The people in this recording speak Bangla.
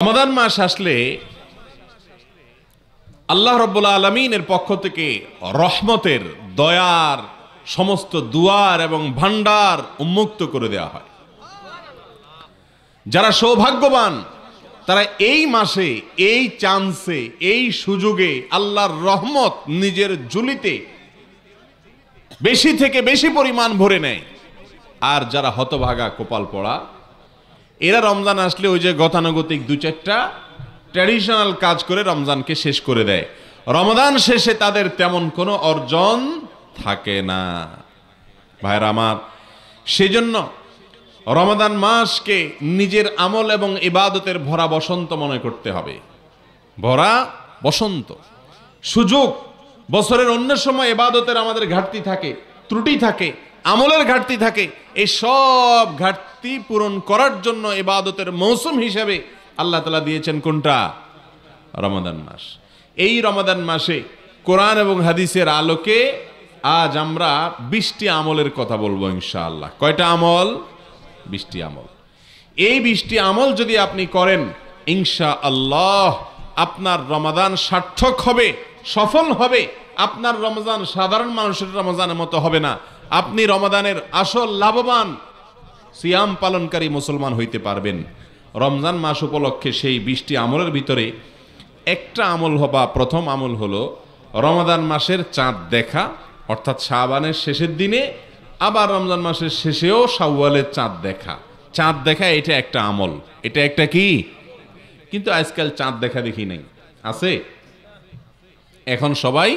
রমাদান মাস আসলে আল্লাহ রাব্বুল আলামিনের পক্ষ থেকে রহমতের, দয়ার সমস্ত দুয়ার এবং ভান্ডার উন্মুক্ত করে দেওয়া হয়। যারা সৌভাগ্যবান তারা এই মাসে, এই চান্সে, এই সুযোগে আল্লাহর রহমত নিজের ঝুলিতে বেশি থেকে বেশি পরিমাণ ভরে নেয়। আর যারা হতভাগা, কপাল পড়া, এরা রমজান আসলে ওই যে গতানুগতিক দু চারটা ট্র্যাডিশনাল কাজ করে রমজানকে শেষ করে দেয়। রমজান শেষে তাদের তেমন কোনো অর্জন থাকে না। ভাইরা আমার, সেজন্য রমাদান মাসকে নিজের আমল এবং ইবাদতের ভরা বসন্ত মনে করতে হবে। ভরা বসন্ত, সুযোগ। বছরের অন্য সময় ইবাদতের আমাদের ঘাটতি থাকে, ত্রুটি থাকে, আমলের ঘাটতি থাকে। এই সব ঘাটতি পূরণ করার জন্য ইবাদতের মৌসুম হিসেবে আল্লাহ তাআলা দিয়েছেন কোনটা? রমাদান মাস। এই রমাদান মাসে কোরআন এবং হাদিসের আলোকে আজ আমরা 20টি আমলের কথা বলবো ইনশাআল্লাহ। কয়টা আমল? 20টি আমল। এই 20টি আমল যদি আপনি করেন, ইনশাআল্লাহ আপনার রমাদান সার্থক হবে, সফল হবে। আপনার রমজান সাধারণ মানুষের রমজানের মতো হবে না। আপনি রমাদানের আসল লাভবান সিয়াম পালনকারী মুসলমান হইতে পারবেন। রমজান মাস উপলক্ষে সেই 20টি আমলের ভিতরে একটা আমল বা প্রথম আমল হলো রমাদান মাসের চাঁদ দেখা, অর্থাৎ শাবানের শেষের দিনে, আবার রমজান মাসের শেষেও শাওয়ালের চাঁদ দেখা। চাঁদ দেখা এটা একটা আমল। এটা একটা কি? কিন্তু আজকাল চাঁদ দেখা দেখি নাই। আছে? এখন সবাই